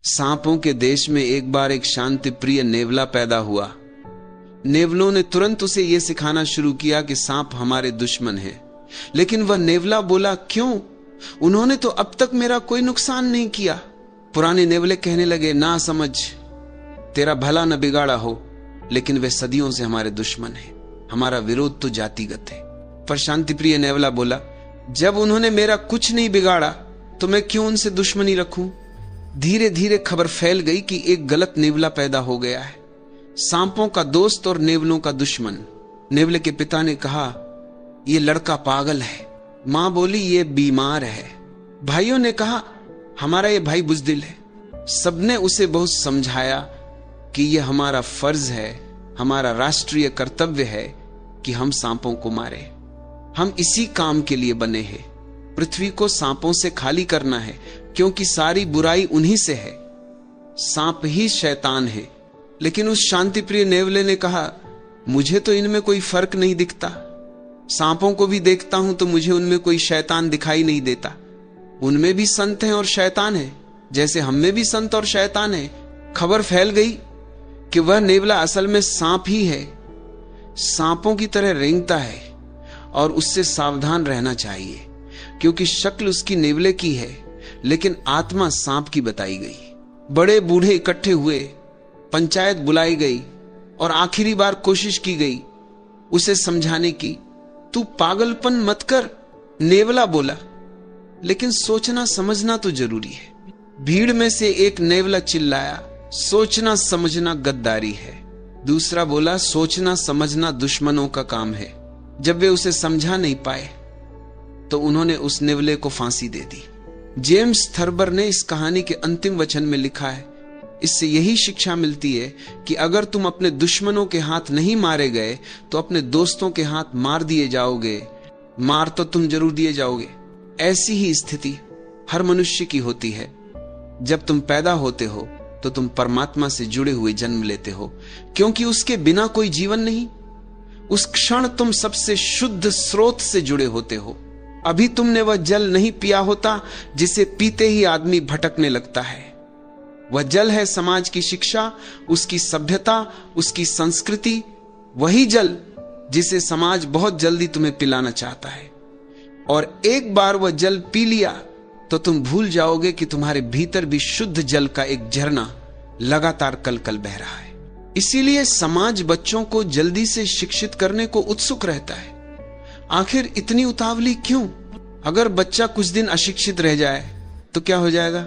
सांपों के देश में एक बार एक शांति प्रिय नेवला पैदा हुआ। नेवलों ने तुरंत उसे यह सिखाना शुरू किया कि सांप हमारे दुश्मन है। लेकिन वह नेवला बोला, क्यों? उन्होंने तो अब तक मेरा कोई नुकसान नहीं किया। पुराने नेवले कहने लगे, ना समझ, तेरा भला न बिगाड़ा हो, लेकिन वे सदियों से हमारे दुश्मन हैं। हमारा विरोध तो जातिगत है। पर शांति प्रिय नेवला बोला, जब उन्होंने मेरा कुछ नहीं बिगाड़ा तो मैं क्यों उनसे दुश्मनी रखूं? धीरे धीरे खबर फैल गई कि एक गलत नेवला पैदा हो गया है, सांपों का दोस्त और नेवलों का दुश्मन। नेवले के पिता ने कहा, यह लड़का पागल है। मां बोली, यह बीमार है। भाइयों ने कहा, हमारा यह भाई बुजदिल है। सबने उसे बहुत समझाया कि यह हमारा फर्ज है, हमारा राष्ट्रीय कर्तव्य है कि हम सांपों को मारें। हम इसी काम के लिए बने हैं, पृथ्वी को सांपों से खाली करना है, क्योंकि सारी बुराई उन्हीं से है। सांप ही शैतान है। लेकिन उस शांति प्रिय नेवले ने कहा, मुझे तो इनमें कोई फर्क नहीं दिखता। सांपों को भी देखता हूं तो मुझे उनमें कोई शैतान दिखाई नहीं देता। उनमें भी संत हैं और शैतान है, जैसे हम में भी संत और शैतान है। खबर फैल गई कि वह नेवला असल में सांप ही है, सांपों की तरह रेंगता है और उससे सावधान रहना चाहिए, क्योंकि शक्ल उसकी नेवले की है लेकिन आत्मा सांप की बताई गई। बड़े बूढ़े इकट्ठे हुए, पंचायत बुलाई गई और आखिरी बार कोशिश की गई उसे समझाने की। तू पागलपन मत कर, नेवला बोला, लेकिन सोचना समझना तो जरूरी है। भीड़ में से एक नेवला चिल्लाया, सोचना समझना गद्दारी है। दूसरा बोला, सोचना समझना दुश्मनों का काम है। जब वे उसे समझा नहीं पाए तो उन्होंने उस नेवले को फांसी दे दी। जेम्स थर्बर ने इस कहानी के अंतिम वचन में लिखा है, इससे यही शिक्षा मिलती है कि अगर तुम अपने दुश्मनों के हाथ नहीं मारे गए तो अपने दोस्तों के हाथ मार दिए जाओगे। मार तो तुम जरूर दिए जाओगे। ऐसी ही स्थिति हर मनुष्य की होती है। जब तुम पैदा होते हो तो तुम परमात्मा से जुड़े हुए जन्म लेते हो, क्योंकि उसके बिना कोई जीवन नहीं। उस क्षण तुम सबसे शुद्ध स्रोत से जुड़े होते हो। अभी तुमने वह जल नहीं पिया होता जिसे पीते ही आदमी भटकने लगता है। वह जल है समाज की शिक्षा, उसकी सभ्यता, उसकी संस्कृति। वही जल जिसे समाज बहुत जल्दी तुम्हें पिलाना चाहता है। और एक बार वह जल पी लिया तो तुम भूल जाओगे कि तुम्हारे भीतर भी शुद्ध जल का एक झरना लगातार कल-कल बह रहा है। इसीलिए समाज बच्चों को जल्दी से शिक्षित करने को उत्सुक रहता है। आखिर इतनी उतावली क्यों? अगर बच्चा कुछ दिन अशिक्षित रह जाए तो क्या हो जाएगा?